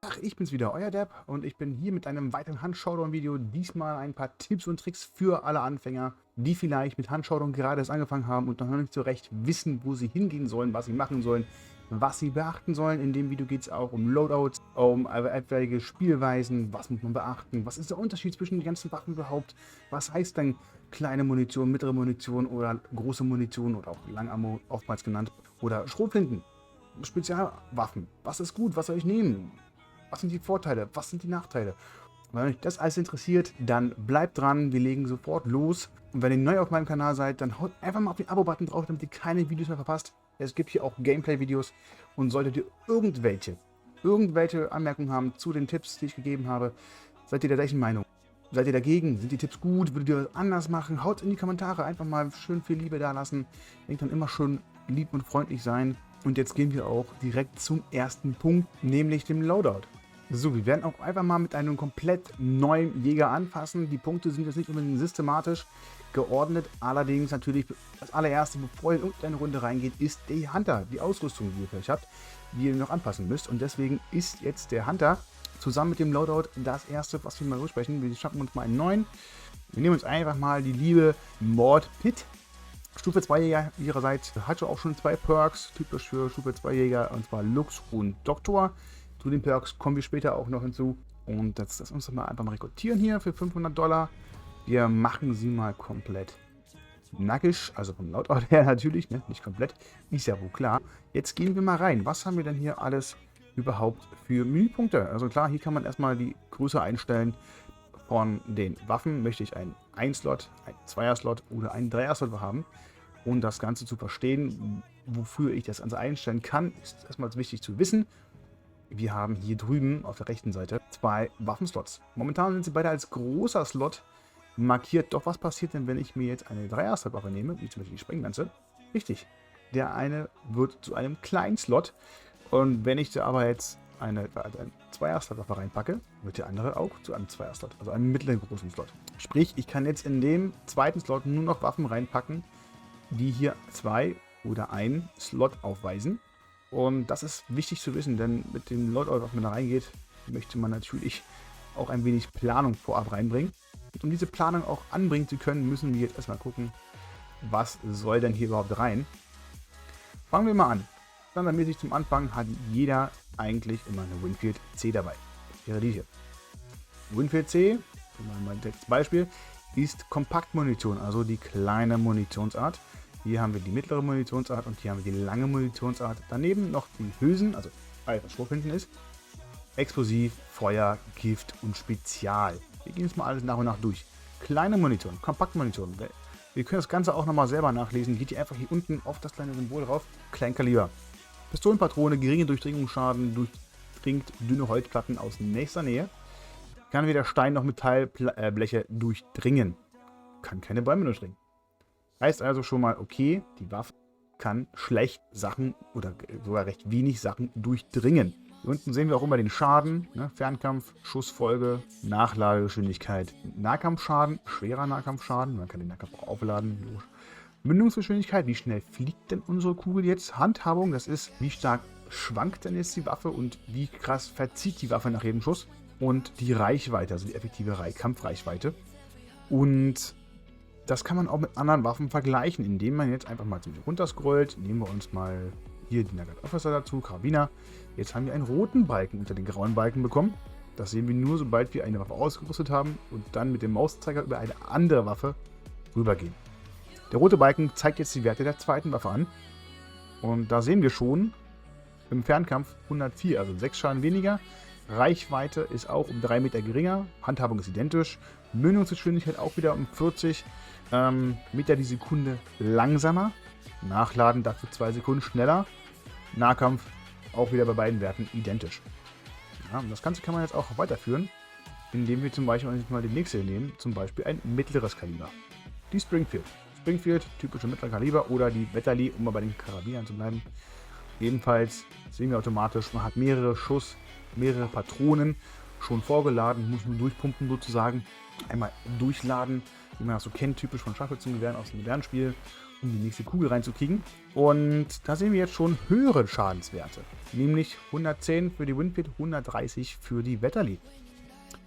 Tag, ich bin's wieder, euer Depp, und ich bin hier mit einem weiteren Hand-Showdown-Video. Diesmal ein paar Tipps und Tricks für alle Anfänger, die vielleicht mit Hand-Showdown gerade erst angefangen haben und noch nicht so recht wissen, wo sie hingehen sollen, was sie machen sollen, was sie beachten sollen. In dem Video geht es auch um Loadouts, um etwaige Spielweisen, was muss man beachten, was ist der Unterschied zwischen den ganzen Waffen überhaupt, was heißt denn kleine Munition, mittlere Munition oder große Munition oder auch Langammo oftmals genannt oder Schrotflinten. Spezialwaffen. Was ist gut? Was soll ich nehmen? Was sind die Vorteile? Was sind die Nachteile? Wenn euch das alles interessiert, dann bleibt dran. Wir legen sofort los. Und wenn ihr neu auf meinem Kanal seid, dann haut einfach mal auf den Abo-Button drauf, damit ihr keine Videos mehr verpasst. Es gibt hier auch Gameplay-Videos. Und solltet ihr irgendwelche Anmerkungen haben zu den Tipps, die ich gegeben habe, seid ihr der gleichen Meinung? Seid ihr dagegen? Sind die Tipps gut? Würdet ihr das anders machen? Haut in die Kommentare. Einfach mal schön viel Liebe da lassen. Denkt dann immer schön lieb und freundlich sein. Und jetzt gehen wir auch direkt zum ersten Punkt, nämlich dem Loadout. So, wir werden auch einfach mal mit einem komplett neuen Jäger anfassen. Die Punkte sind jetzt nicht unbedingt systematisch geordnet. Allerdings natürlich das allererste, bevor ihr in irgendeine Runde reingeht, ist der Hunter. Die Ausrüstung, die ihr vielleicht habt, die ihr noch anpassen müsst. Und deswegen ist jetzt der Hunter zusammen mit dem Loadout das erste, was wir mal durchsprechen. Wir schaffen uns mal einen neuen. Wir nehmen uns einfach mal die liebe Mord Pit. Stufe 2 Jäger ihrerseits hatte auch schon 2 Perks, typisch für Stufe 2 Jäger, und zwar Lux und Doktor. Zu den Perks kommen wir später auch noch hinzu. Und das uns mal einfach mal rekrutieren hier für $500. Wir machen sie mal komplett nackig, also vom Lautort her natürlich, ne? Nicht komplett, ist ja wohl klar. Jetzt gehen wir mal rein. Was haben wir denn hier alles überhaupt für Menüpunkte? Also klar, hier kann man erstmal die Größe einstellen. Von den Waffen möchte ich einen 1-Slot, einen 2er-Slot oder einen 3er-Slot haben. Und das Ganze zu verstehen, wofür ich das Ganze einstellen kann, ist erstmal wichtig zu wissen. Wir haben hier drüben auf der rechten Seite 2 Waffenslots. Momentan sind sie beide als großer Slot markiert. Doch was passiert denn, wenn ich mir jetzt eine 3er-Slot-Waffe nehme, wie zum Beispiel die Sprenglanze? Richtig, der eine wird zu einem kleinen Slot. Und wenn ich da aber jetzt eine 2er-Slot-Waffe reinpacke, wird der andere auch zu einem 2er-Slot, also einem mittleren großen Slot. Sprich, ich kann jetzt in dem zweiten Slot nur noch Waffen reinpacken, die hier 2 oder 1 Slot aufweisen. Und das ist wichtig zu wissen, denn mit dem Loadout, was man da reingeht, möchte man natürlich auch ein wenig Planung vorab reinbringen. Und um diese Planung auch anbringen zu können, müssen wir jetzt erstmal gucken, was soll denn hier überhaupt rein. Fangen wir mal an. Standardmäßig zum Anfang hat jeder eigentlich immer eine Winfield C dabei. Das wäre die hier. Winfield C, mein Beispiel, ist Kompaktmunition, also die kleine Munitionsart. Hier haben wir die mittlere Munitionsart und hier haben wir die lange Munitionsart. Daneben noch die Hülsen, also alles was Schrotflinten ist. Explosiv, Feuer, Gift und Spezial. Wir gehen jetzt mal alles nach und nach durch. Kleine Munition, Kompaktmunition. Wir können das Ganze auch nochmal selber nachlesen. Geht ihr einfach hier unten auf das kleine Symbol drauf. Kleinkaliber. Pistolenpatrone, geringe Durchdringungsschaden, durchdringt dünne Holzplatten aus nächster Nähe. Kann weder Stein noch Metallbleche durchdringen. Kann keine Bäume durchdringen. Heißt also schon mal, okay, die Waffe kann schlecht Sachen oder sogar recht wenig Sachen durchdringen. Hier unten sehen wir auch immer den Schaden, ne? Fernkampf, Schussfolge, Nachladegeschwindigkeit, Nahkampfschaden, schwerer Nahkampfschaden, man kann den Nahkampf auch aufladen. Mündungsgeschwindigkeit, wie schnell fliegt denn unsere Kugel jetzt? Handhabung, das ist, wie stark schwankt denn jetzt die Waffe und wie krass verzieht die Waffe nach jedem Schuss. Und die Reichweite, also die effektive Kampfreichweite. Und das kann man auch mit anderen Waffen vergleichen, indem man jetzt einfach mal ziemlich runterscrollt. Nehmen wir uns mal hier die Nugget Officer dazu, Karabiner. Jetzt haben wir einen roten Balken unter den grauen Balken bekommen. Das sehen wir nur, sobald wir eine Waffe ausgerüstet haben und dann mit dem Mauszeiger über eine andere Waffe rübergehen. Der rote Balken zeigt jetzt die Werte der zweiten Waffe an. Und da sehen wir schon im Fernkampf 104, also 6 Schaden weniger. Reichweite ist auch um 3 Meter geringer. Handhabung ist identisch. Mündungsgeschwindigkeit auch wieder um 40 Meter die Sekunde langsamer. Nachladen dafür 2 Sekunden schneller. Nahkampf auch wieder bei beiden Werten identisch. Ja, und das Ganze kann man jetzt auch weiterführen, indem wir zum Beispiel mal die nächste nehmen, zum Beispiel ein mittleres Kaliber. Die Springfield. Springfield, typische mittlere Kaliber, oder die Wetterli, um mal bei den Karabinern zu bleiben. Ebenfalls sehen wir automatisch, man hat mehrere Schuss, mehrere Patronen schon vorgeladen, muss nur durchpumpen sozusagen. Einmal durchladen, wie man das so kennt, typisch von Scharfschützengewehren aus dem modernen Spiel. um die nächste Kugel reinzukriegen. Und da sehen wir jetzt schon höhere Schadenswerte, nämlich 110 für die Winfield, 130 für die Wetterli.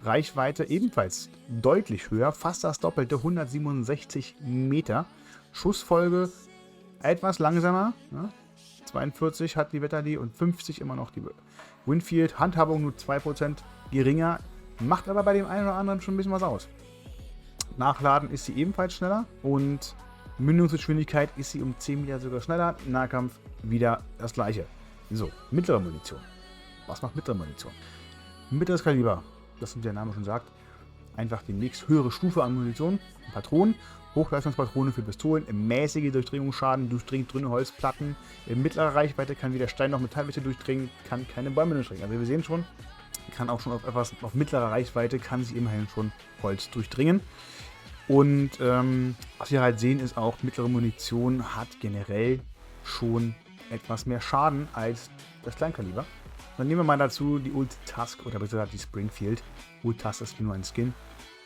Reichweite ebenfalls deutlich höher, fast das Doppelte, 167 Meter. Schussfolge etwas langsamer, ne? 42 hat die Wetterli und 50 immer noch die Winfield. Handhabung nur 2% geringer, macht aber bei dem einen oder anderen schon ein bisschen was aus. Nachladen ist sie ebenfalls schneller und Mündungsgeschwindigkeit ist sie um 10 Meter sogar schneller. Nahkampf wieder das gleiche. So, mittlere Munition. Was macht mittlere Munition? Mittleres Kaliber, das der Name schon sagt, einfach die nächst höhere Stufe an Munition, Patronen. Hochleistungspatrone für Pistolen, mäßige Durchdringungsschaden, durchdringt dünne Holzplatten. In mittlerer Reichweite kann weder Stein noch Metallwäsche durchdringen, kann keine Bäume durchdringen. Also wir sehen schon, kann auch schon auf mittlerer Reichweite, kann sie immerhin schon Holz durchdringen. Und was wir halt sehen, ist auch, mittlere Munition hat generell schon etwas mehr Schaden als das Kleinkaliber. Dann nehmen wir mal dazu die Ult Tusk oder besser gesagt die Springfield. Ult Tusk ist nur ein Skin.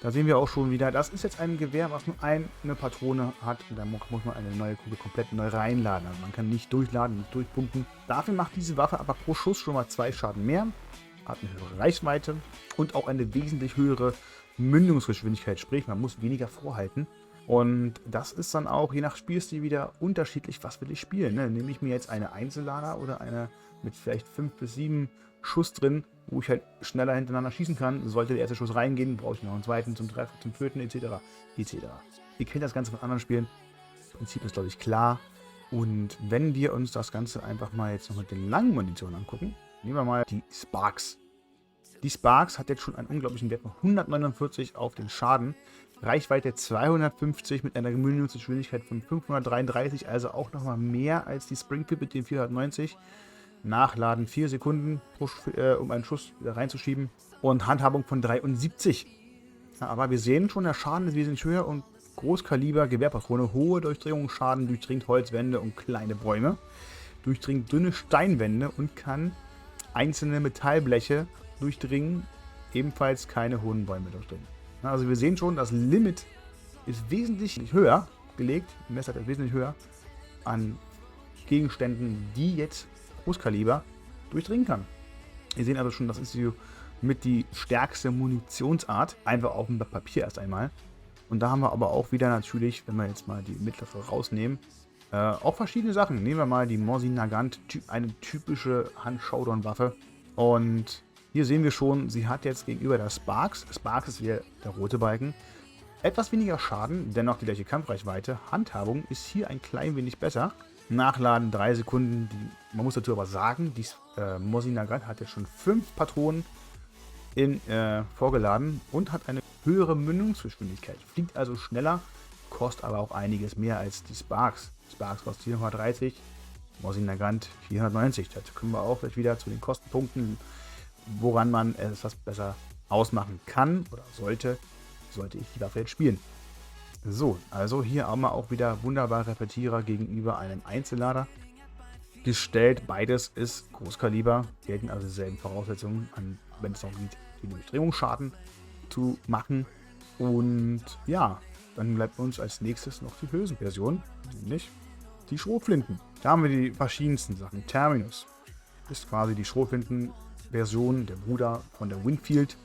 Da sehen wir auch schon wieder, das ist jetzt ein Gewehr, was nur eine Patrone hat. Und da muss man eine neue Kugel komplett neu reinladen. Also man kann nicht durchladen, nicht durchpumpen. Dafür macht diese Waffe aber pro Schuss schon mal 2 Schaden mehr. Hat eine höhere Reichweite und auch eine wesentlich höhere Mündungsgeschwindigkeit. Sprich, man muss weniger vorhalten. Und das ist dann auch je nach Spielstil wieder unterschiedlich, was will ich spielen. Ne? Nehme ich mir jetzt eine Einzellader oder eine mit vielleicht 5 bis 7 Schuss drin, wo ich halt schneller hintereinander schießen kann. Sollte der erste Schuss reingehen, brauche ich noch einen zweiten zum Treffen, zum Töten etc. etc. Ihr kennt das Ganze von anderen Spielen. Das Prinzip ist, glaube ich, klar. Und wenn wir uns das Ganze einfach mal jetzt noch mit den langen Munitionen angucken, nehmen wir mal die Sparks. Die Sparks hat jetzt schon einen unglaublichen Wert von 149 auf den Schaden. Reichweite 250 mit einer Mündungsgeschwindigkeit von 533, also auch nochmal mehr als die Springfield mit den 490. Nachladen 4 Sekunden, um einen Schuss wieder reinzuschieben. Und Handhabung von 73. Ja, aber wir sehen schon, der Schaden ist wesentlich höher und Großkaliber, Gewehrpatrone, hohe Durchdringungsschaden, durchdringt Holzwände und kleine Bäume. Durchdringt dünne Steinwände und kann einzelne Metallbleche durchdringen, ebenfalls keine hohen Bäume durchdringen. Ja, also wir sehen schon, das Limit ist wesentlich höher gelegt, die Messer ist wesentlich höher an Gegenständen, die jetzt Großkaliber durchdringen kann. Ihr seht also schon, das ist mit die stärkste Munitionsart, einfach auf dem Papier erst einmal. Und da haben wir aber auch wieder natürlich, wenn wir jetzt mal die mittlere rausnehmen, auch verschiedene Sachen. Nehmen wir mal die Mosin Nagant, eine typische Hand-Showdown-Waffe. Und hier sehen wir schon, sie hat jetzt gegenüber der Sparks ist hier der rote Balken, etwas weniger Schaden, dennoch die gleiche Kampfreichweite. Handhabung ist hier ein klein wenig besser. Nachladen 3 Sekunden. Man muss dazu aber sagen, die Mosin Nagant hat jetzt schon 5 Patronen vorgeladen und hat eine höhere Mündungsgeschwindigkeit. Fliegt also schneller, kostet aber auch einiges mehr als die Sparks. Sparks kostet 430, Mosin Nagant 490. Dazu können wir auch gleich wieder zu den Kostenpunkten, woran man etwas besser ausmachen kann oder sollte ich die Waffe jetzt spielen. So, also hier haben wir auch wieder wunderbare Repetierer gegenüber einem Einzellader gestellt. Beides ist Großkaliber, gelten also dieselben Voraussetzungen, wenn es darum geht, den Durchdringungsschaden zu machen. Und ja, dann bleibt uns als nächstes noch die Hülsenversion, nämlich die Schrotflinten. Da haben wir die verschiedensten Sachen. Terminus ist quasi die Schrotflinten-Version, der Bruder von der Winfield.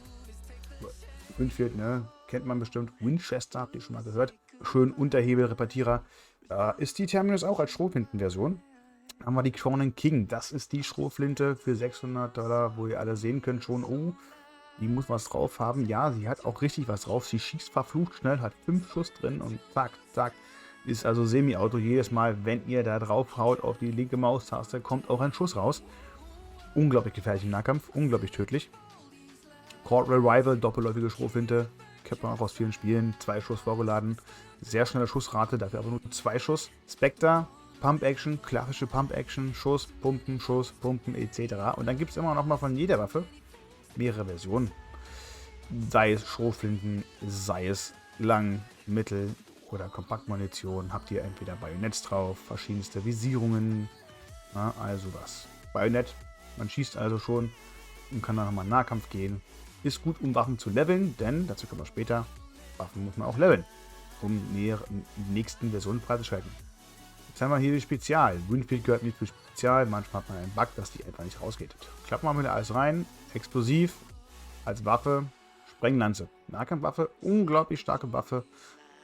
Winfield, ne, kennt man bestimmt. Winchester, habt ihr schon mal gehört. Schön Unterhebel-Repetierer. Da ist die Terminus auch als Schrotflinten-Version. Dann haben wir die Cronin King. Das ist die Schrotflinte für $600, wo ihr alle sehen könnt schon, oh, die muss was drauf haben. Ja, sie hat auch richtig was drauf. Sie schießt verflucht schnell, hat 5 Schuss drin und zack, zack. Ist also Semi-Auto. Jedes Mal, wenn ihr da drauf haut auf die linke Maustaste, kommt auch ein Schuss raus. Unglaublich gefährlich im Nahkampf, unglaublich tödlich. Corporal Rival, doppelläufige Schrotflinte. Kennt man auch aus vielen Spielen. 2 Schuss vorgeladen. Sehr schnelle Schussrate, dafür aber nur 2 Schuss. Spectre, Pump-Action, klassische Pump-Action, Schuss, Pumpen etc. Und dann gibt es immer noch mal von jeder Waffe mehrere Versionen. Sei es Schrotflinten, sei es Lang-, Mittel- oder Kompaktmunition. Habt ihr entweder Bajonetts drauf, verschiedenste Visierungen. Na, also das Bajonett. Man schießt also schon und kann dann nochmal Nahkampf gehen. Ist gut, um Waffen zu leveln, denn, dazu kommen wir später, Waffen muss man auch leveln, um die nächsten Versionen freizuschalten. Jetzt haben wir hier die Spezial. Winfield gehört nicht zu Spezial. Manchmal hat man einen Bug, dass die einfach nicht rausgeht. Klappen wir wieder alles rein. Explosiv als Waffe. Sprenglanze. Nahkampfwaffe. Unglaublich starke Waffe.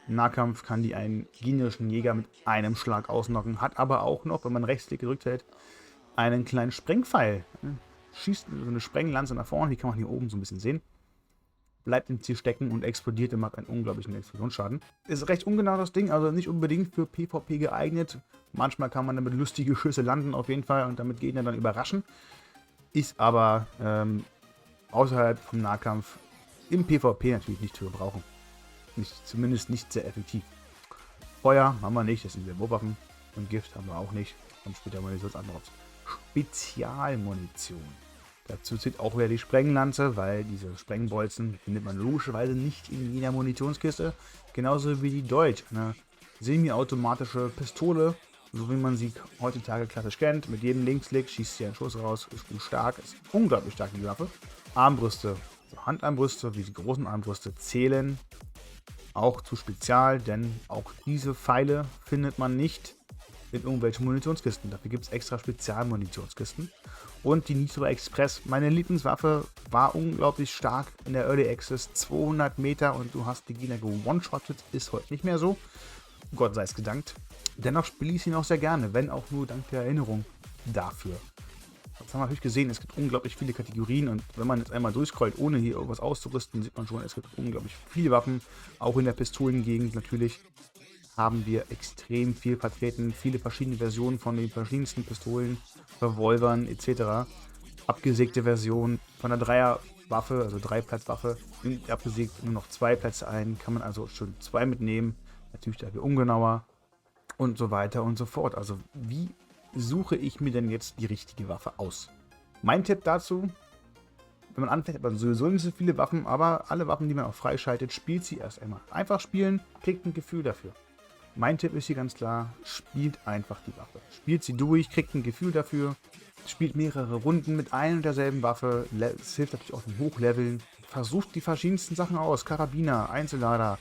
Nahkampf kann die einen gegnerischen Jäger mit einem Schlag ausnocken. Hat aber auch noch, wenn man Rechtsklick gedrückt hält, einen kleinen Sprengpfeil. Schießt so eine Sprenglanze nach vorne. Die kann man hier oben so ein bisschen sehen. Bleibt im Ziel stecken und explodiert und macht einen unglaublichen Explosionsschaden. Ist recht ungenau das Ding, also nicht unbedingt für PvP geeignet. Manchmal kann man damit lustige Schüsse landen auf jeden Fall und damit Gegner dann überraschen. Ist aber außerhalb vom Nahkampf im PvP natürlich nicht zu gebrauchen. Zumindest nicht sehr effektiv. Feuer haben wir nicht, das sind Wurfwaffen. Und Gift haben wir auch nicht. Und später Munitionsantwort. Spezialmunition. Dazu zählt auch wieder die Sprenglanze, weil diese Sprengbolzen findet man logischerweise nicht in jeder Munitionskiste. Genauso wie die Deutsch, eine semi-automatische Pistole, so wie man sie heutzutage klassisch kennt. Mit jedem Linksklick schießt sie einen Schuss raus, ist gut stark, ist unglaublich stark die Waffe. Armbrüste, also Handarmbrüste wie die großen Armbrüste zählen auch zu Spezial, denn auch diese Pfeile findet man nicht in irgendwelchen Munitionskisten. Dafür gibt es extra Spezialmunitionskisten. Und die Nitro Express, meine Lieblingswaffe, war unglaublich stark in der Early Access. 200 Meter und du hast die Gegner gewone-shottet, ist heute nicht mehr so. Gott sei es gedankt. Dennoch spiele ich sie noch sehr gerne, wenn auch nur dank der Erinnerung dafür. Das haben wir natürlich gesehen, es gibt unglaublich viele Kategorien und wenn man jetzt einmal durchscrollt, ohne hier irgendwas auszurüsten, sieht man schon, es gibt unglaublich viele Waffen. Auch in der Pistolengegend natürlich haben wir extrem viel vertreten, viele verschiedene Versionen von den verschiedensten Pistolen, Revolvern etc. Abgesägte Version von der Dreierwaffe, also Dreiplatzwaffe, abgesägt nur noch 2 Plätze ein, kann man also schon 2 mitnehmen, natürlich dafür ungenauer und so weiter und so fort. Also wie suche ich mir denn jetzt die richtige Waffe aus? Mein Tipp dazu, wenn man anfängt, hat man sowieso nicht so viele Waffen, aber alle Waffen, die man auch freischaltet, spielt sie erst einmal. Einfach spielen, kriegt ein Gefühl dafür. Mein Tipp ist hier ganz klar, spielt einfach die Waffe. Spielt sie durch, kriegt ein Gefühl dafür, spielt mehrere Runden mit ein und derselben Waffe. Es hilft natürlich auch zum Hochleveln. Versucht die verschiedensten Sachen aus, Karabiner, Einzellader.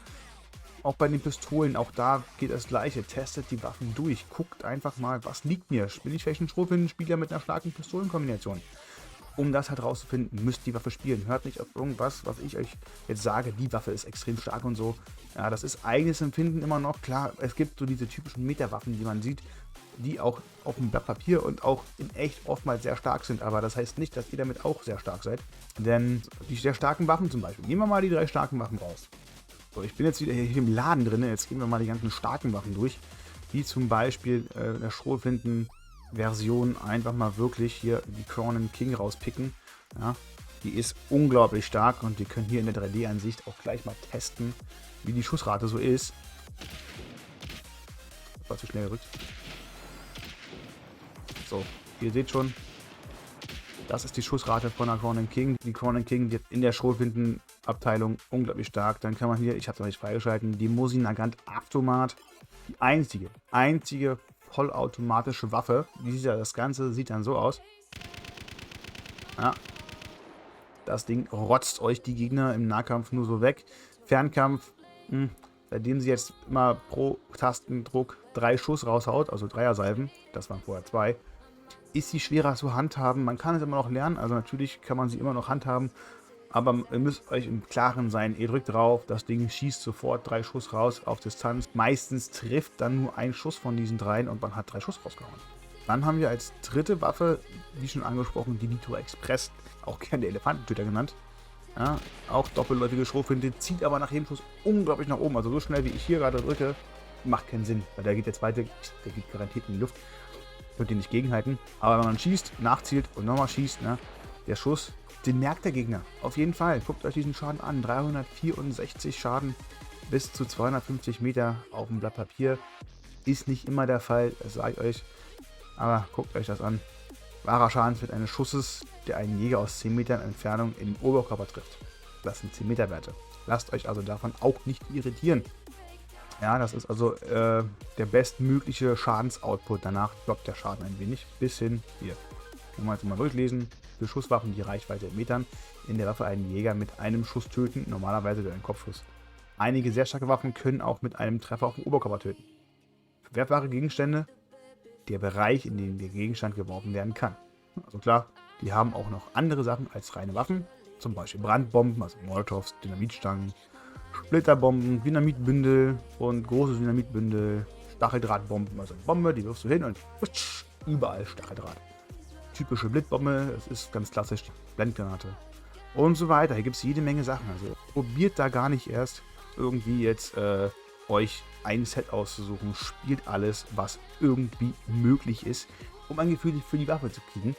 Auch bei den Pistolen, auch da geht das Gleiche. Testet die Waffen durch. Guckt einfach mal, was liegt mir. Bin ich vielleicht ein Schrotflintenspieler mit einer starken Pistolenkombination? Um das halt rauszufinden, müsst die Waffe spielen. Hört nicht auf irgendwas, was ich euch jetzt sage, die Waffe ist extrem stark und so. Ja, das ist eigenes Empfinden immer noch. Klar, es gibt so diese typischen Meta-Waffen, die man sieht, die auch auf dem Blatt Papier und auch in echt oftmals sehr stark sind. Aber das heißt nicht, dass ihr damit auch sehr stark seid. Denn die sehr starken Waffen zum Beispiel, nehmen wir mal die 3 starken Waffen raus. So, ich bin jetzt wieder hier im Laden drin, jetzt gehen wir mal die ganzen starken Waffen durch, wie zum Beispiel der Schrotflinten-Version einfach mal wirklich hier die Cronen King rauspicken. Ja, die ist unglaublich stark und wir können hier in der 3D-Ansicht auch gleich mal testen, wie die Schussrate so ist. Das war zu schnell gerückt. So, ihr seht schon, das ist die Schussrate von der Cronen King. Die Cronen King wird in der Schrotflinten-Abteilung unglaublich stark. Dann kann man hier, ich habe es noch nicht freigeschalten, die Mosin Nagant Automat. Die einzige vollautomatische Waffe. Das Ganze sieht dann so aus. Ja. Das Ding rotzt euch die Gegner im Nahkampf nur so weg. Fernkampf, seitdem sie jetzt immer pro Tastendruck 3 Schuss raushaut, also Dreier-Salven, das waren vorher 2, ist sie schwerer zu handhaben. Man kann es immer noch lernen, also natürlich kann man sie immer noch handhaben, aber ihr müsst euch im Klaren sein, ihr drückt drauf, das Ding schießt sofort 3 Schuss raus auf Distanz. Meistens trifft dann nur ein Schuss von diesen 3 und man hat 3 Schuss rausgehauen. Dann haben wir als dritte Waffe, wie schon angesprochen, die Nitro Express, auch gerne der Elefantentöter genannt. Ja, auch doppelläufige Schrotflinte, zieht aber nach jedem Schuss unglaublich nach oben. Also so schnell wie ich hier gerade drücke, macht keinen Sinn, weil der geht jetzt weiter, der geht garantiert in die Luft. Könnt ihr nicht gegenhalten. Aber wenn man schießt, nachzielt und nochmal schießt, ne, der Schuss, den merkt der Gegner. Auf jeden Fall. Guckt euch diesen Schaden an. 364 Schaden bis zu 250 Meter auf dem Blatt Papier. Ist nicht immer der Fall, das sage ich euch. Aber guckt euch das an. Wahrer Schadenswert eines Schusses, der einen Jäger aus 10 Metern Entfernung im Oberkörper trifft. Das sind 10 Meter Werte. Lasst euch also davon auch nicht irritieren. Ja, das ist also der bestmögliche Schadensoutput. Danach droppt der Schaden ein wenig. Bis hin hier. Können wir jetzt mal durchlesen. Für Schusswaffen die Reichweite in Metern. In der Waffe einen Jäger mit einem Schuss töten. Normalerweise durch einen Kopfschuss. Einige sehr starke Waffen können auch mit einem Treffer auf den Oberkörper töten. Verwertbare Gegenstände. der Bereich, in den der Gegenstand geworfen werden kann. Also klar, die haben auch noch andere Sachen als reine Waffen, zum Beispiel Brandbomben, also Molotovs, Dynamitstangen, Splitterbomben, Dynamitbündel und große Dynamitbündel, Stacheldrahtbomben, also eine Bombe, die wirfst du hin und putsch, überall Stacheldraht. Typische Blitzbombe, es ist ganz klassisch die Blendgranate und so weiter. Hier gibt es jede Menge Sachen, also probiert da gar nicht erst irgendwie jetzt euch ein Set auszusuchen, spielt alles, was irgendwie möglich ist, um ein Gefühl für die Waffe zu kriegen.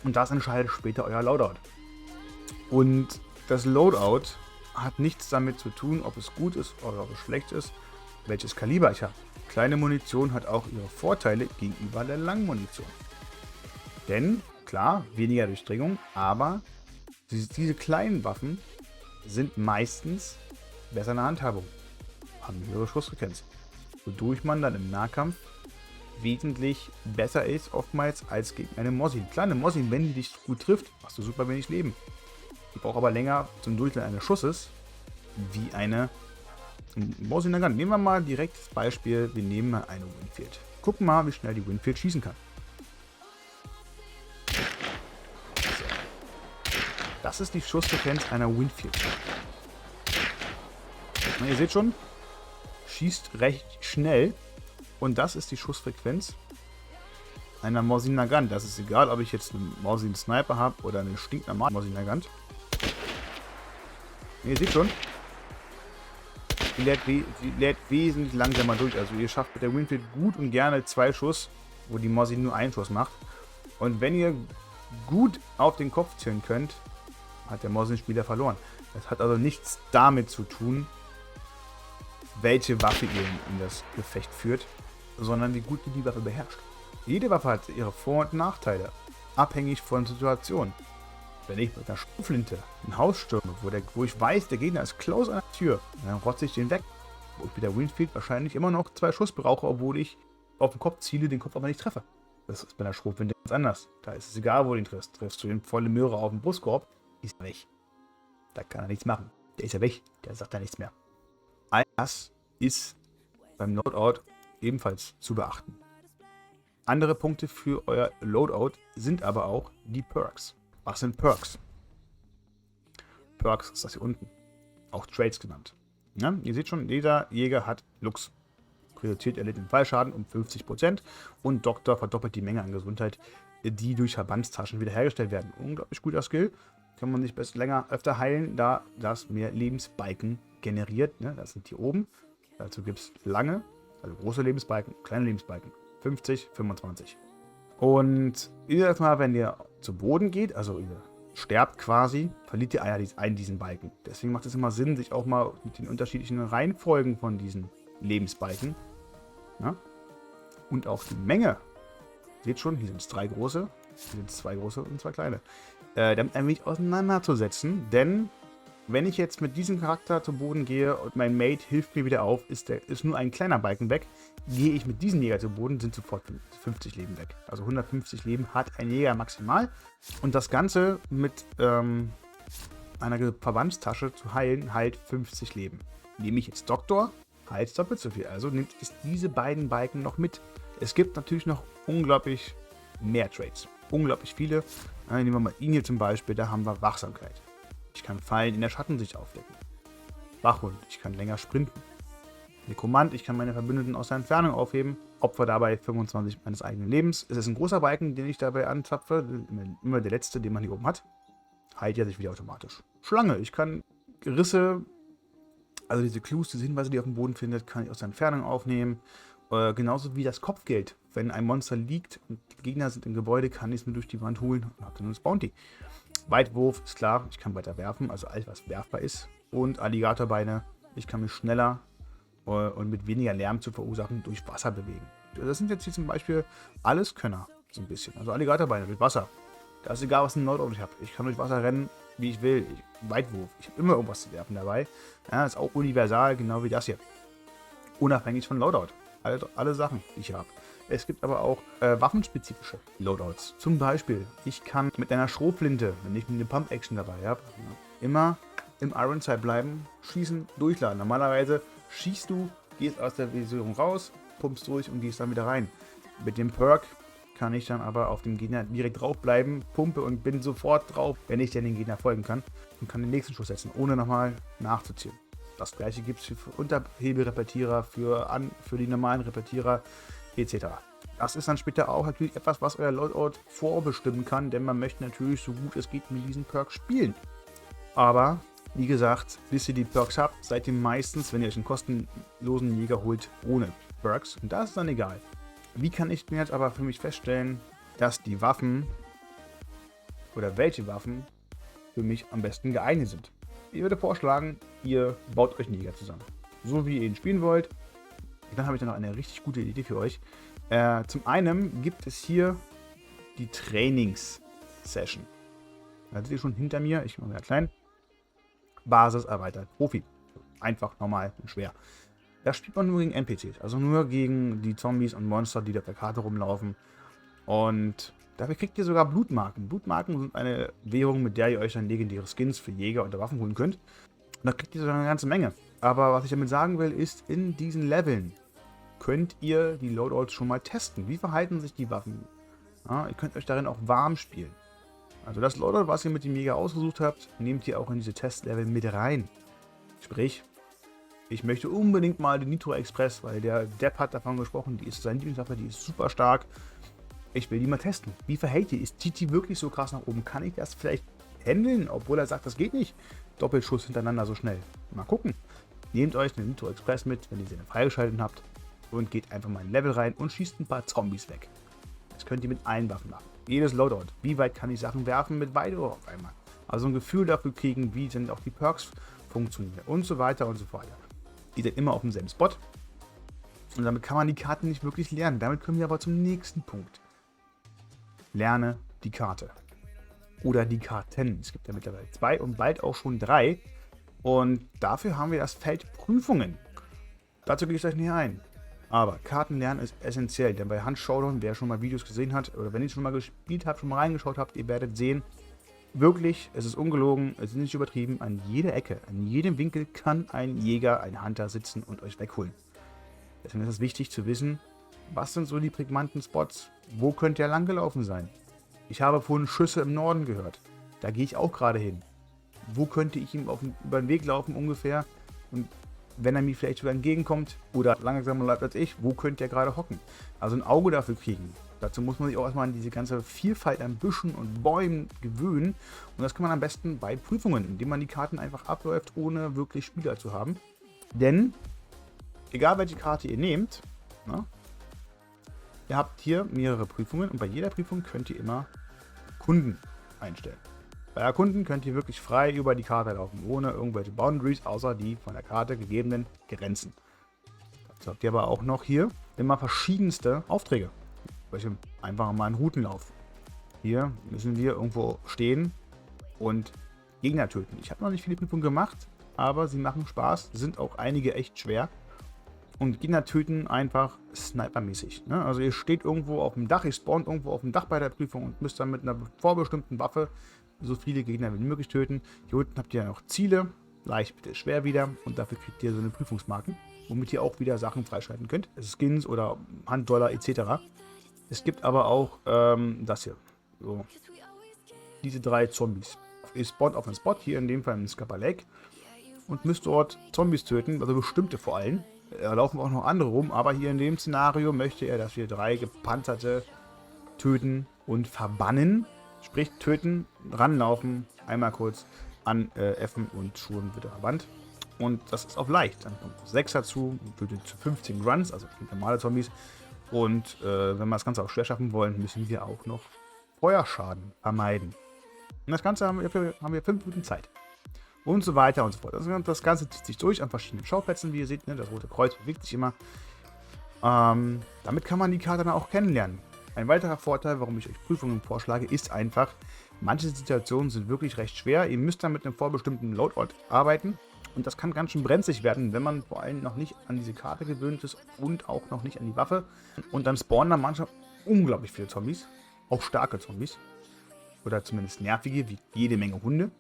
Und das entscheidet später euer Loadout. Und das Loadout hat nichts damit zu tun, ob es gut ist oder ob es schlecht ist, welches Kaliber ich habe. Kleine Munition hat auch ihre Vorteile gegenüber der langen Munition. Denn, klar, weniger Durchdringung, aber diese kleinen Waffen sind meistens besser in der Handhabung, haben höhere Schussfrequenz, wodurch man dann im Nahkampf wesentlich besser ist, oftmals als gegen eine Mosin. Kleine Mosin, wenn die dich gut trifft, hast du super wenig Leben. Die braucht aber länger zum Durchladen eines Schusses, wie eine Mosin Nagant. Nehmen wir mal direkt das Beispiel, wir nehmen mal eine Winfield. Gucken mal, wie schnell die Winfield schießen kann. So. Das ist die Schussfrequenz einer Winfield. Na, ihr seht schon, schießt recht schnell. Und das ist die Schussfrequenz einer Mosin Nagant. Das ist egal, ob ich jetzt einen Mosin Sniper habe oder eine stinknormale Mosin Nagant. Ihr seht schon, sie lädt wesentlich langsamer durch. Also ihr schafft mit der Winfield gut und gerne 2 Schuss, wo die Mosin nur 1 Schuss macht. Und wenn ihr gut auf den Kopf zielen könnt, hat der Mosin-Spieler verloren. Das hat also nichts damit zu tun, welche Waffe ihr in das Gefecht führt, sondern wie gut ihr die Waffe beherrscht. Jede Waffe hat ihre Vor- und Nachteile, abhängig von der Situation. Wenn ich mit einer Schrotflinte ein Haus stürme, wo ich weiß, der Gegner ist close an der Tür, dann rotze ich den weg. Wo ich mit der Winfield wahrscheinlich immer noch 2 Schuss brauche, obwohl ich auf den Kopf ziele, den Kopf aber nicht treffe. Das ist bei der Schrotflinte ganz anders. Da ist es egal, wo du ihn triffst. Triffst du den volle Möhre auf den Brustkorb, ist er weg. Da kann er nichts machen. Der ist ja weg, der sagt da nichts mehr. All das ist beim Loadout ebenfalls zu beachten. Andere Punkte für euer Loadout sind aber auch die Perks. Was sind Perks? Perks ist das hier unten. Auch Trades genannt. Ja, ihr seht schon, jeder Jäger hat Lux. Reduziert erlittenen Fallschaden um 50% und Doktor verdoppelt die Menge an Gesundheit, die durch Verbandstaschen wiederhergestellt werden. Unglaublich guter Skill. Kann man sich öfter heilen, da das mehr Lebensbalken generiert. Ne? Das sind hier oben. Dazu gibt es lange, also große Lebensbalken, kleine Lebensbalken. 50, 25. Und jedes Mal, wenn ihr zu Boden geht, also ihr sterbt quasi, verliert ihr einen diesen Balken. Deswegen macht es immer Sinn, sich auch mal mit den unterschiedlichen Reihenfolgen von diesen Lebensbalken, ja, und auch die Menge. Seht schon, hier sind es 3 große, hier sind es 2 große und 2 kleine. Damit ein wenig auseinanderzusetzen, denn wenn ich jetzt mit diesem Charakter zu Boden gehe und mein Mate hilft mir wieder auf, ist nur ein kleiner Balken weg. Gehe ich mit diesem Jäger zu Boden, sind sofort 50 Leben weg. Also 150 Leben hat ein Jäger maximal. Und das Ganze mit einer Verbandstasche zu heilen, heilt 50 Leben. Nehme ich jetzt Doktor, heilt doppelt so viel. Also nimmt es diese beiden Balken noch mit. Es gibt natürlich noch unglaublich mehr Trades. Unglaublich viele. Nehmen wir mal ihn hier zum Beispiel, da haben wir Wachsamkeit. Ich kann Fallen in der Schattensicht aufdecken. Wachhund, ich kann länger sprinten. Nekromant, ich kann meine Verbündeten aus der Entfernung aufheben. Opfer dabei 25 meines eigenen Lebens. Es ist ein großer Balken, den ich dabei anzapfe. Immer der letzte, den man hier oben hat. Heilt ja sich wieder automatisch. Schlange, ich kann Risse, also diese Clues, diese Hinweise, die ihr auf dem Boden findet, kann ich aus der Entfernung aufnehmen. Genauso wie das Kopfgeld. Wenn ein Monster liegt und die Gegner sind im Gebäude, kann ich es mir durch die Wand holen und habe dann das Bounty. Weitwurf ist klar, ich kann weiter werfen, also alles, was werfbar ist. Und Alligatorbeine, ich kann mich schneller und mit weniger Lärm zu verursachen durch Wasser bewegen. Das sind jetzt hier zum Beispiel alles Könner, so ein bisschen. Also Alligatorbeine durch Wasser. Da ist egal, was ein Nordort ich habe. Ich kann durch Wasser rennen, wie ich will. Weitwurf, ich habe immer irgendwas zu werfen dabei. Ja, ist auch universal, genau wie das hier. Unabhängig von Loadout. Alle Sachen, die ich habe. Es gibt aber auch waffenspezifische Loadouts. Zum Beispiel, ich kann mit einer Schrotflinte, wenn ich eine Pump-Action dabei habe, immer im Iron Sight bleiben, schießen, durchladen. Normalerweise schießt du, gehst aus der Visierung raus, pumpst durch und gehst dann wieder rein. Mit dem Perk kann ich dann aber auf den Gegner direkt draufbleiben, pumpe und bin sofort drauf, wenn ich denn den Gegner folgen kann und kann den nächsten Schuss setzen, ohne nochmal nachzuziehen. Das gleiche gibt es für Unterhebelrepetierer, für die normalen Repetierer etc. Das ist dann später auch natürlich etwas, was euer Loadout vorbestimmen kann, denn man möchte natürlich so gut es geht mit diesen Perks spielen. Aber wie gesagt, bis ihr die Perks habt, seid ihr meistens, wenn ihr euch einen kostenlosen Jäger holt, ohne Perks. Und das ist dann egal. Wie kann ich mir jetzt aber für mich feststellen, dass die Waffen oder welche Waffen für mich am besten geeignet sind? Ich würde vorschlagen, ihr baut euch einen Jäger zusammen. So wie ihr ihn spielen wollt. Dann habe ich dann noch eine richtig gute Idee für euch. Zum einen gibt es hier die Trainings-Session. Da seht ihr schon hinter mir, ich mache mal klein. Basis erweitert, Profi. Einfach, normal und schwer. Da spielt man nur gegen NPCs, also nur gegen die Zombies und Monster, die da auf der Karte rumlaufen. Und dafür kriegt ihr sogar Blutmarken. Blutmarken sind eine Währung, mit der ihr euch dann legendäre Skins für Jäger und Waffen holen könnt. Und da kriegt ihr sogar eine ganze Menge. Aber was ich damit sagen will, ist, in diesen Leveln könnt ihr die Loadouts schon mal testen. Wie verhalten sich die Waffen? Ja, ihr könnt euch darin auch warm spielen. Also das Loadout, was ihr mit dem Jäger ausgesucht habt, nehmt ihr auch in diese Testlevel mit rein. Sprich, ich möchte unbedingt mal den Nitro Express, weil der Depp hat davon gesprochen, die ist seine Lieblingswaffe, die ist super stark. Ich will die mal testen. Wie verhält die? Ist TT wirklich so krass nach oben? Kann ich das vielleicht handeln, obwohl er sagt, das geht nicht? Doppelschuss hintereinander so schnell. Mal gucken. Nehmt euch den Nitro Express mit, wenn ihr sie freigeschaltet habt, und geht einfach mal in ein Level rein und schießt ein paar Zombies weg. Das könnt ihr mit allen Waffen machen. Jedes Loadout. Wie weit kann ich Sachen werfen mit Weite auf einmal? Also ein Gefühl dafür kriegen, wie sind auch die Perks funktionieren und so weiter und so fort. Ihr seid immer auf demselben Spot. Und damit kann man die Karten nicht wirklich lernen. Damit kommen wir aber zum nächsten Punkt. Lerne die Karte. Oder die Karten. Es gibt ja mittlerweile 2 und bald auch schon 3. Und dafür haben wir das Feld Prüfungen. Dazu gehe ich gleich näher ein. Aber Kartenlernen ist essentiell, denn bei Hunt Showdown, wer schon mal Videos gesehen hat, oder wenn ihr schon mal gespielt habt, schon mal reingeschaut habt, ihr werdet sehen, wirklich, es ist ungelogen, es ist nicht übertrieben, an jeder Ecke, an jedem Winkel kann ein Jäger, ein Hunter sitzen und euch wegholen. Deswegen ist es wichtig zu wissen, was sind so die prägnanten Spots, wo könnte er langgelaufen sein. Ich habe vorhin Schüsse im Norden gehört, da gehe ich auch gerade hin. Wo könnte ich ihm über den Weg laufen ungefähr und wenn er mir vielleicht sogar entgegenkommt oder langsamer läuft als ich, wo könnte er gerade hocken? Also ein Auge dafür kriegen. Dazu muss man sich auch erstmal an diese ganze Vielfalt an Büschen und Bäumen gewöhnen. Und das kann man am besten bei Prüfungen, indem man die Karten einfach abläuft, ohne wirklich Spieler zu haben. Denn, egal welche Karte ihr nehmt, na, ihr habt hier mehrere Prüfungen und bei jeder Prüfung könnt ihr immer Kunden einstellen. Bei Erkunden könnt ihr wirklich frei über die Karte laufen, ohne irgendwelche Boundaries, außer die von der Karte gegebenen Grenzen. Dazu habt ihr aber auch noch hier immer verschiedenste Aufträge. Welche einfach mal einen Routenlauf. Hier müssen wir irgendwo stehen und Gegner töten. Ich habe noch nicht viele Prüfungen gemacht, aber sie machen Spaß, sind auch einige echt schwer. Und Gegner töten einfach snipermäßig. Ne? Also ihr steht irgendwo auf dem Dach, ihr spawnt irgendwo auf dem Dach bei der Prüfung und müsst dann mit einer vorbestimmten Waffe so viele Gegner wie möglich töten. Hier unten habt ihr noch Ziele, leicht, bitte schwer wieder. Und dafür kriegt ihr so eine Prüfungsmarken, womit ihr auch wieder Sachen freischalten könnt. Skins oder Handdollar etc. Es gibt aber auch das hier. So. Diese 3 Zombies. Ihr spawnt auf einen Spot, hier in dem Fall im Scupper Lake. Und müsst dort Zombies töten, also bestimmte vor allem. Da laufen auch noch andere rum, aber hier in dem Szenario möchte er, dass wir 3 gepanzerte töten und verbannen. Sprich, töten, ranlaufen, einmal kurz an F'en und schon wird er verbannt. Und das ist auf leicht. Dann kommt 6 dazu, tötet zu 15 Grunts, also normale Zombies. Und wenn wir das Ganze auch schwer schaffen wollen, müssen wir auch noch Feuerschaden vermeiden. Und das Ganze haben wir 5 Minuten Zeit. Und so weiter und so fort. Das Ganze zieht sich durch an verschiedenen Schauplätzen, wie ihr seht. Ne? Das Rote Kreuz bewegt sich immer. Damit kann man die Karte dann auch kennenlernen. Ein weiterer Vorteil, warum ich euch Prüfungen vorschlage, ist einfach, manche Situationen sind wirklich recht schwer. Ihr müsst dann mit einem vorbestimmten Loadout arbeiten. Und das kann ganz schön brenzlig werden, wenn man vor allem noch nicht an diese Karte gewöhnt ist und auch noch nicht an die Waffe. Und dann spawnen dann manchmal unglaublich viele Zombies. Auch starke Zombies. Oder zumindest nervige, wie jede Menge Hunde.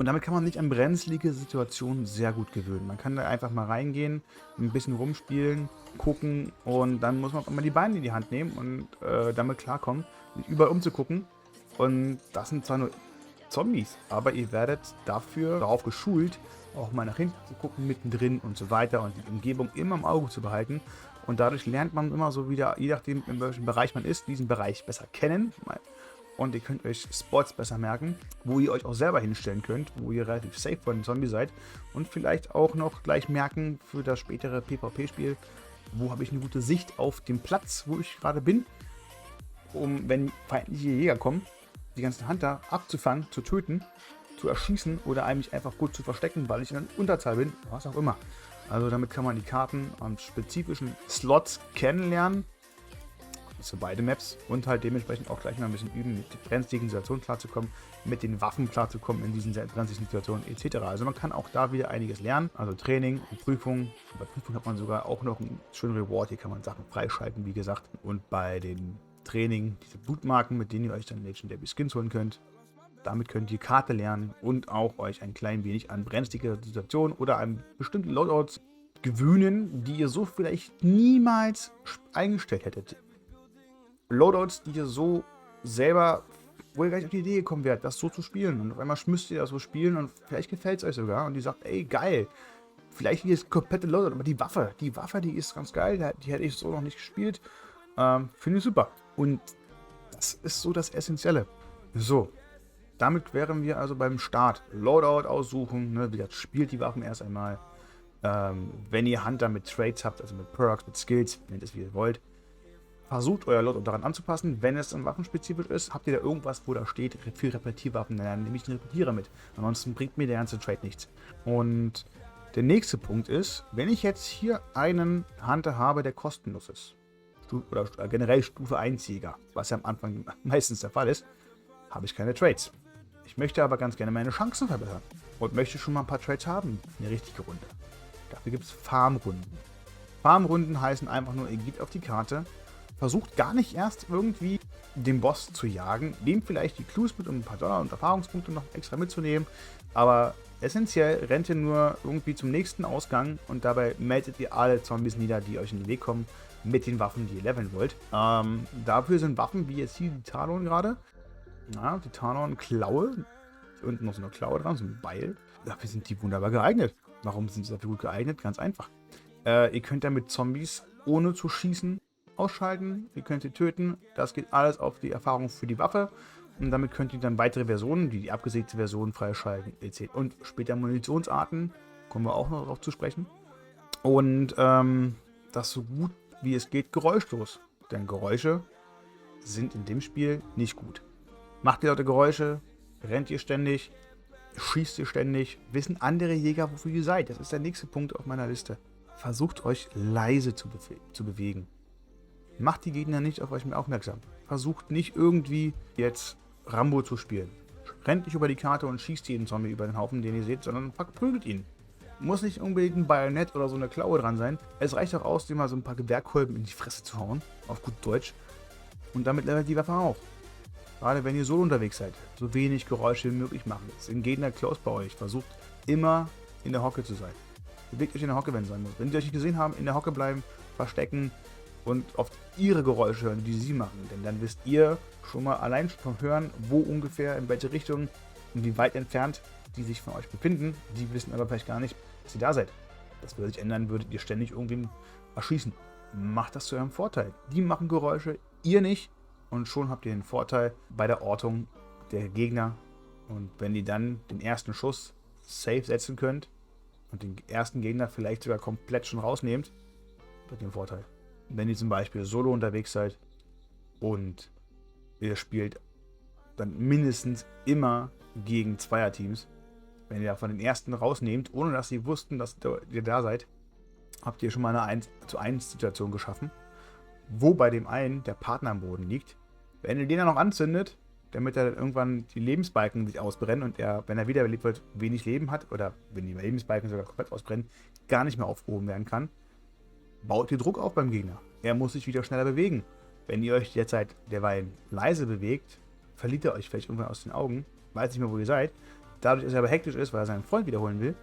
Und damit kann man sich an brenzlige Situationen sehr gut gewöhnen. Man kann da einfach mal reingehen, ein bisschen rumspielen, gucken und dann muss man auch mal die Beine in die Hand nehmen und damit klarkommen, nicht überall umzugucken. Und das sind zwar nur Zombies, aber ihr werdet dafür darauf geschult, auch mal nach hinten zu gucken, mittendrin und so weiter und die Umgebung immer im Auge zu behalten. Und dadurch lernt man immer so wieder, je nachdem, in welchem Bereich man ist, diesen Bereich besser kennen. Und ihr könnt euch Spots besser merken, wo ihr euch auch selber hinstellen könnt, wo ihr relativ safe von den Zombies seid. Und vielleicht auch noch gleich merken für das spätere PvP-Spiel, wo habe ich eine gute Sicht auf den Platz, wo ich gerade bin, um, wenn feindliche Jäger kommen, die ganzen Hunter abzufangen, zu töten, zu erschießen oder eigentlich einfach gut zu verstecken, weil ich in der Unterzahl bin, was auch immer. Also damit kann man die Karten an spezifischen Slots kennenlernen, für beide Maps und halt dementsprechend auch gleich mal ein bisschen üben, mit brenzligen Situationen klarzukommen, mit den Waffen klarzukommen in diesen brenzligen Situationen etc. Also man kann auch da wieder einiges lernen, also Training und Prüfungen. Bei Prüfungen hat man sogar auch noch einen schönen Reward, hier kann man Sachen freischalten, wie gesagt. Und bei den Training, diese Bootmarken, mit denen ihr euch dann Legendary Skins holen könnt, damit könnt ihr Karte lernen und auch euch ein klein wenig an brenzlige Situationen oder an bestimmten Loadouts gewöhnen, die ihr so vielleicht niemals eingestellt hättet. Loadouts, die ihr so selber, wo ihr gar nicht auf die Idee gekommen wärt, das so zu spielen. Und auf einmal müsst ihr das so spielen und vielleicht gefällt es euch sogar. Und die sagt, ey, geil. Vielleicht hier ist komplette Loadout, aber die Waffe, die ist ganz geil. Die hätte ich so noch nicht gespielt. Finde ich super. Und das ist so das Essentielle. So, damit wären wir also beim Start. Loadout aussuchen. Ne? Wie gesagt, spielt die Waffen erst einmal. Wenn ihr Hunter mit Traits habt, also mit Perks, mit Skills, nennt es wie ihr wollt, versucht euer Loadout daran anzupassen. Wenn es dann waffenspezifisch ist, habt ihr da irgendwas, wo da steht, für Repetierwaffen, dann nehme ich einen Repetierer mit. Ansonsten bringt mir der ganze Trade nichts. Und der nächste Punkt ist, wenn ich jetzt hier einen Hunter habe, der kostenlos ist, oder generell Stufe 1 Jäger, was ja am Anfang meistens der Fall ist, habe ich keine Trades. Ich möchte aber ganz gerne meine Chancen verbessern und möchte schon mal ein paar Trades haben, eine richtige Runde. Dafür gibt es Farmrunden. Farmrunden heißen einfach nur, ihr geht auf die Karte, versucht gar nicht erst irgendwie den Boss zu jagen, nehmt vielleicht die Clues mit, um ein paar Dollar und Erfahrungspunkte noch extra mitzunehmen, aber essentiell rennt ihr nur irgendwie zum nächsten Ausgang und dabei meldet ihr alle Zombies nieder, die euch in den Weg kommen, mit den Waffen, die ihr leveln wollt. Dafür sind Waffen, wie jetzt hier die Talon gerade, die Talon-Klaue, unten noch so eine Klaue dran, so ein Beil, dafür sind die wunderbar geeignet. Warum sind sie dafür gut geeignet? Ganz einfach. Ihr könnt damit Zombies ohne zu schießen ausschalten, ihr könnt sie töten, das geht alles auf die Erfahrung für die Waffe und damit könnt ihr dann weitere Versionen, wie die abgesägte Version freischalten, etc. Und später Munitionsarten, kommen wir auch noch darauf zu sprechen. Und das so gut wie es geht geräuschlos, denn Geräusche sind in dem Spiel nicht gut. Macht ihr laute Geräusche, rennt ihr ständig, schießt ihr ständig, wissen andere Jäger, wofür ihr seid. Das ist der nächste Punkt auf meiner Liste. Versucht euch leise zu bewegen. Macht die Gegner nicht auf euch mehr aufmerksam. Versucht nicht irgendwie jetzt Rambo zu spielen. Rennt nicht über die Karte und schießt jeden Zombie über den Haufen, den ihr seht, sondern verprügelt ihn. Muss nicht unbedingt ein Bajonett oder so eine Klaue dran sein. Es reicht auch aus, dir mal so ein paar Gewehrkolben in die Fresse zu hauen, auf gut Deutsch. Und damit levelt die Waffe auch. Gerade wenn ihr solo unterwegs seid, so wenig Geräusche wie möglich machen. Sind Gegner close bei euch. Versucht immer in der Hocke zu sein. Bewegt euch in der Hocke, wenn es sein muss. Wenn sie euch nicht gesehen haben, in der Hocke bleiben, verstecken und oft ihre Geräusche hören, die sie machen. Denn dann wisst ihr schon mal allein vom Hören, wo ungefähr, in welche Richtung und wie weit entfernt die sich von euch befinden. Die wissen aber vielleicht gar nicht, dass ihr da seid. Das würde sich ändern, würdet ihr ständig irgendwen erschießen. Macht das zu eurem Vorteil. Die machen Geräusche, ihr nicht. Und schon habt ihr den Vorteil bei der Ortung der Gegner. Und wenn ihr dann den ersten Schuss safe setzen könnt und den ersten Gegner vielleicht sogar komplett schon rausnehmt, habt ihr den Vorteil. Wenn ihr zum Beispiel solo unterwegs seid und ihr spielt dann mindestens immer gegen Zweierteams, wenn ihr davon den ersten rausnehmt, ohne dass sie wussten, dass ihr da seid, habt ihr schon mal eine 1:1 Situation geschaffen, wo bei dem einen der Partner am Boden liegt. Wenn ihr den dann noch anzündet, damit er dann irgendwann die Lebensbalken sich ausbrennen und er, wenn er wiederbelebt wird, wenig Leben hat oder wenn die Lebensbalken sogar komplett ausbrennen, gar nicht mehr aufgehoben werden kann, baut ihr Druck auf beim Gegner. Er muss sich wieder schneller bewegen. Wenn ihr euch derzeit derweil leise bewegt, verliert er euch vielleicht irgendwann aus den Augen, weiß nicht mehr, wo ihr seid. Dadurch, dass er aber hektisch ist, weil er seinen Freund wiederholen will,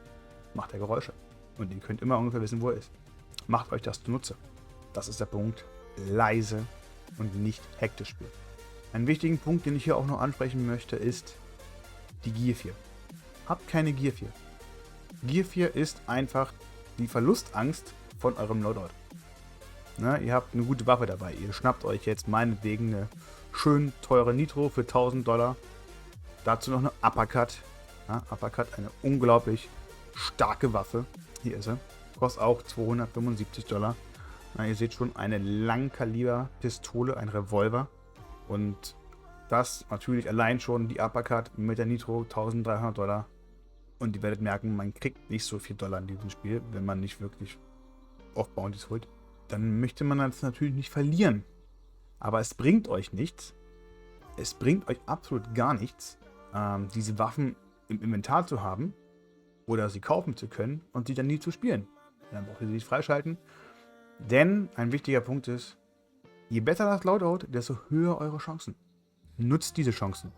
macht er Geräusche. Und ihr könnt immer ungefähr wissen, wo er ist. Macht euch das zunutze. Das ist der Punkt. Leise und nicht hektisch spielen. Einen wichtigen Punkt, den ich hier auch noch ansprechen möchte, ist die Gear 4. Habt keine Gear 4. Gear 4 ist einfach die Verlustangst von eurem Loadout. Na, ihr habt eine gute Waffe dabei. Ihr schnappt euch jetzt meinetwegen eine schön teure Nitro für $1000. Dazu noch eine Uppercut. Ja, Uppercut, eine unglaublich starke Waffe. Hier ist sie. Kostet auch $275. Na, ihr seht schon, eine Langkaliber-Pistole, ein Revolver. Und das natürlich allein schon die Uppercut mit der Nitro, $1300. Und ihr werdet merken, man kriegt nicht so viel Dollar in diesem Spiel, wenn man nicht wirklich oft Bounties holt. Dann möchte man das natürlich nicht verlieren. Aber es bringt euch nichts. Es bringt euch absolut gar nichts, diese Waffen im Inventar zu haben oder sie kaufen zu können und sie dann nie zu spielen. Dann braucht ihr sie nicht freischalten. Denn ein wichtiger Punkt ist, je besser das Loadout, desto höher eure Chancen. Nutzt diese Chancen.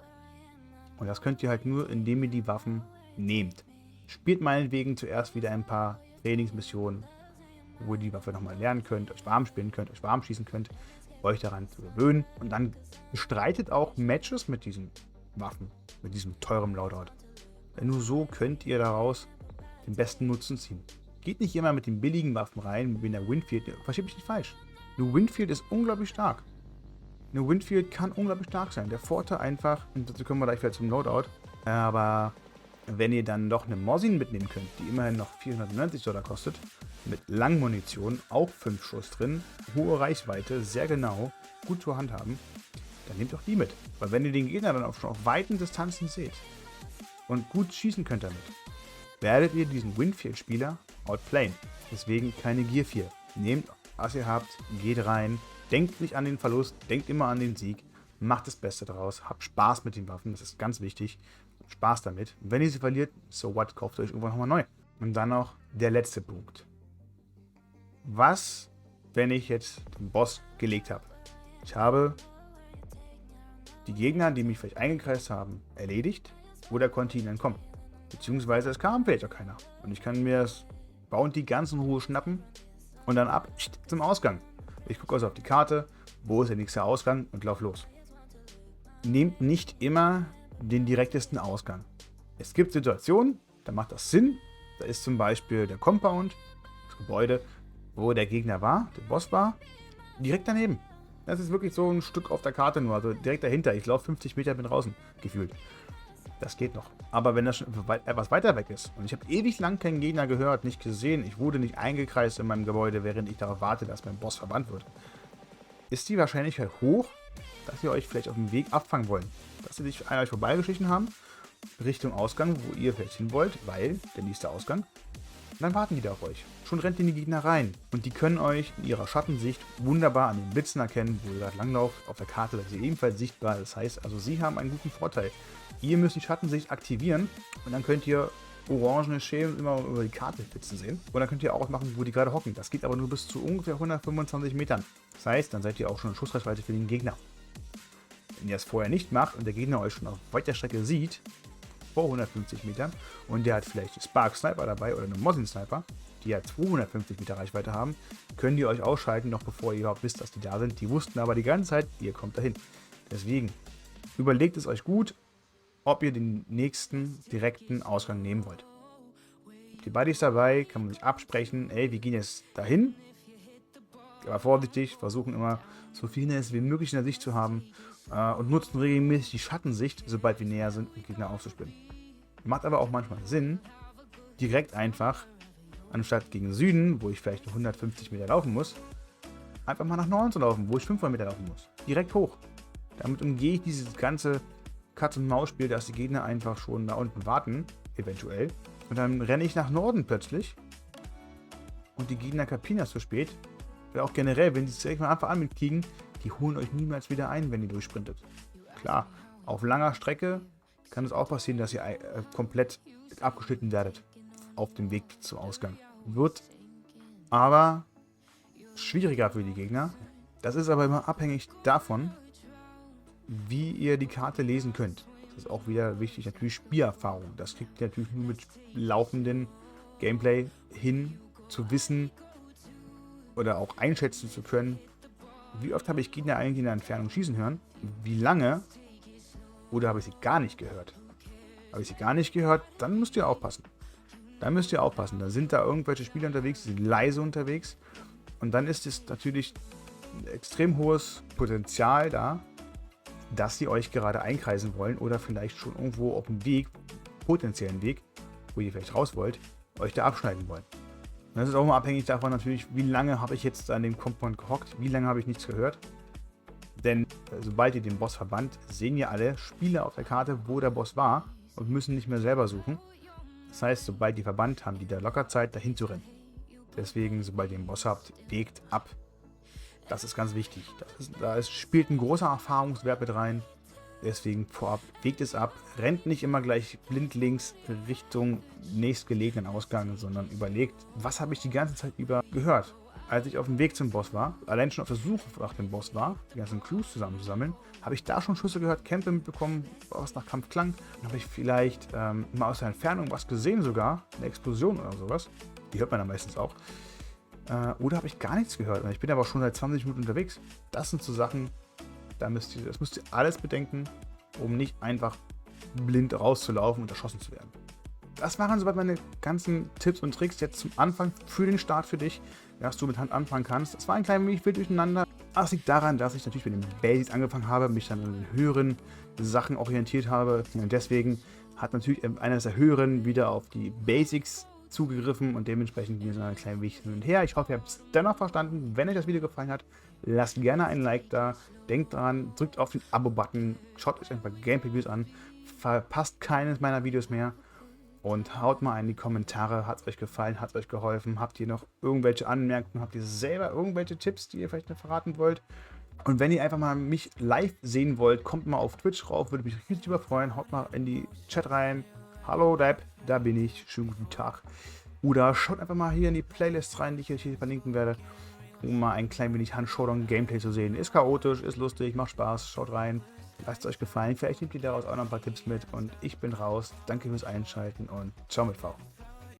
Und das könnt ihr halt nur, indem ihr die Waffen nehmt. Spielt meinetwegen zuerst wieder ein paar Trainingsmissionen, wo ihr die Waffe nochmal lernen könnt, euch warm spielen könnt, euch warm schießen könnt, euch daran zu gewöhnen. Und dann bestreitet auch Matches mit diesen Waffen, mit diesem teuren Loadout. Denn nur so könnt ihr daraus den besten Nutzen ziehen. Geht nicht immer mit den billigen Waffen rein, wie in der Winfield. Versteht mich nicht falsch. Eine Winfield ist unglaublich stark. Eine Winfield kann unglaublich stark sein. Der Vorteil einfach, und dazu kommen wir gleich wieder zum Loadout, aber wenn ihr dann doch eine Mosin mitnehmen könnt, die immerhin noch $490 kostet, mit Langmunition, auch 5 Schuss drin, hohe Reichweite, sehr genau, gut zu handhaben, dann nehmt doch die mit. Weil wenn ihr den Gegner dann auch schon auf weiten Distanzen seht und gut schießen könnt damit, werdet ihr diesen Winfield-Spieler outplayen. Deswegen keine Gear 4. Nehmt, was ihr habt, geht rein, denkt nicht an den Verlust, denkt immer an den Sieg, macht das Beste daraus, habt Spaß mit den Waffen, das ist ganz wichtig. Spaß damit. Wenn ihr sie verliert, so what, kauft ihr euch irgendwann nochmal neu. Und dann noch der letzte Punkt. Was, wenn ich jetzt den Boss gelegt habe? Ich habe die Gegner, die mich vielleicht eingekreist haben, erledigt, oder konnte ihnen entkommen. Beziehungsweise es kam vielleicht auch keiner. Und ich kann mir das Bounty ganz in Ruhe schnappen und dann ab zum Ausgang. Ich gucke also auf die Karte, wo ist der nächste Ausgang und lauf los. Nehmt nicht immer den direktesten Ausgang. Es gibt Situationen, da macht das Sinn. Da ist zum Beispiel der Compound, das Gebäude, wo der Gegner war, der Boss war, direkt daneben. Das ist wirklich so ein Stück auf der Karte nur, also direkt dahinter. Ich laufe 50 Meter, bin draußen, gefühlt. Das geht noch. Aber wenn das schon etwas weiter weg ist und ich habe ewig lang keinen Gegner gehört, nicht gesehen, ich wurde nicht eingekreist in meinem Gebäude, während ich darauf warte, dass mein Boss verbannt wird, ist die Wahrscheinlichkeit hoch, dass wir euch vielleicht auf dem Weg abfangen wollen. Dass sie sich an euch vorbeigeschlichen haben, Richtung Ausgang, wo ihr vielleicht hin wollt, weil der nächste Ausgang. Und dann warten die da auf euch. Schon rennt in die Gegner rein. Und die können euch in ihrer Schattensicht wunderbar an den Blitzen erkennen, wo ihr gerade langlauft. Auf der Karte seid ihr ebenfalls sichtbar. Das heißt, also sie haben einen guten Vorteil. Ihr müsst die Schattensicht aktivieren und dann könnt ihr orangene Schemen immer über die Karte flitzen sehen. Und dann könnt ihr auch machen, wo die gerade hocken. Das geht aber nur bis zu ungefähr 125 Metern. Das heißt, dann seid ihr auch schon in Schussreichweite für den Gegner. Wenn ihr es vorher nicht macht und der Gegner euch schon auf weiter Strecke sieht, vor 150 Metern, und der hat vielleicht Spark Sniper dabei oder eine Mosin Sniper, die ja 250 Meter Reichweite haben, können die euch ausschalten, noch bevor ihr überhaupt wisst, dass die da sind. Die wussten aber die ganze Zeit, ihr kommt dahin. Deswegen überlegt es euch gut, ob ihr den nächsten direkten Ausgang nehmen wollt. Die Buddies dabei, kann man sich absprechen, ey, wir gehen jetzt dahin, aber vorsichtig, versuchen immer so viel Hindernis wie möglich in der Sicht zu haben und nutzen regelmäßig die Schattensicht, sobald wir näher sind, um Gegner aufzuspüren. Macht aber auch manchmal Sinn, direkt einfach, anstatt gegen Süden, wo ich vielleicht 150 Meter laufen muss, einfach mal nach Norden zu laufen, wo ich 500 Meter laufen muss. Direkt hoch. Damit umgehe ich dieses ganze Katz-und-Maus-Spiel, dass die Gegner einfach schon da unten warten, eventuell. Und dann renne ich nach Norden plötzlich und die Gegner kapieren das zu spät. Oder auch generell, wenn sie es direkt von Anfang an mitkriegen, die holen euch niemals wieder ein, wenn ihr durchsprintet. Klar, auf langer Strecke kann es auch passieren, dass ihr komplett abgeschnitten werdet auf dem Weg zum Ausgang. Wird aber schwieriger für die Gegner. Das ist aber immer abhängig davon, wie ihr die Karte lesen könnt. Das ist auch wieder wichtig, natürlich Spielerfahrung. Das kriegt ihr natürlich nur mit laufendem Gameplay hin, zu wissen oder auch einschätzen zu können, wie oft habe ich Gegner eigentlich in der Entfernung schießen hören, wie lange oder habe ich sie gar nicht gehört. Habe ich sie gar nicht gehört, dann müsst ihr aufpassen. Da müsst ihr aufpassen. Da sind da irgendwelche Spieler unterwegs, die sind leise unterwegs. Und dann ist es natürlich ein extrem hohes Potenzial da, dass sie euch gerade einkreisen wollen oder vielleicht schon irgendwo auf dem Weg, potenziellen Weg, wo ihr vielleicht raus wollt, euch da abschneiden wollen. Und das ist auch mal abhängig davon natürlich, wie lange habe ich jetzt an dem Compound gehockt, wie lange habe ich nichts gehört. Denn sobald ihr den Boss verbannt, sehen ja alle Spieler auf der Karte, wo der Boss war und müssen nicht mehr selber suchen. Das heißt, sobald ihr verbannt, haben die da locker Zeit, dahin zu rennen. Deswegen, sobald ihr den Boss habt, wägt ab. Das ist ganz wichtig. Spielt ein großer Erfahrungswert mit rein. Deswegen vorab, wägt es ab. Rennt nicht immer gleich blind links Richtung nächstgelegenen Ausgang, sondern überlegt, was habe ich die ganze Zeit über gehört. Als ich auf dem Weg zum Boss war, allein schon auf der Suche nach dem Boss war, die ganzen Clues zusammenzusammeln, habe ich da schon Schüsse gehört, Kämpfe mitbekommen, was nach Kampf klang. Dann habe ich vielleicht mal aus der Entfernung was gesehen sogar, eine Explosion oder sowas. Die hört man dann meistens auch. Oder habe ich gar nichts gehört. Ich bin aber schon seit 20 Minuten unterwegs. Das sind so Sachen, das müsst ihr alles bedenken, um nicht einfach blind rauszulaufen und erschossen zu werden. Das waren soweit meine ganzen Tipps und Tricks jetzt zum Anfang für den Start für dich, dass du mit Hand anfangen kannst. Das war ein klein wenig wild durcheinander. Das liegt daran, dass ich natürlich mit den Basics angefangen habe, mich dann an den höheren Sachen orientiert habe. Und deswegen hat natürlich eines der höheren wieder auf die Basics zugegriffen und dementsprechend ging es ein klein wenig hin und her. Ich hoffe, ihr habt es dennoch verstanden. Wenn euch das Video gefallen hat, lasst gerne ein Like da. Denkt dran, drückt auf den Abo-Button, schaut euch ein paar Gameplay-Videos an, verpasst keines meiner Videos mehr und haut mal in die Kommentare, hat es euch gefallen, hat es euch geholfen, habt ihr noch irgendwelche Anmerkungen, habt ihr selber irgendwelche Tipps, die ihr vielleicht noch verraten wollt. Und wenn ihr einfach mal mich live sehen wollt, kommt mal auf Twitch rauf, würde mich richtig überfreuen. Haut mal in die Chat rein. Hallo Dab, da bin ich. Schönen guten Tag. Oder schaut einfach mal hier in die Playlist rein, die ich euch hier verlinken werde, um mal ein klein wenig Hand-Showdown-Gameplay zu sehen. Ist chaotisch, ist lustig, macht Spaß. Schaut rein. Lasst es euch gefallen. Vielleicht nehmt ihr daraus auch noch ein paar Tipps mit. Und ich bin raus. Danke fürs Einschalten und ciao mit V.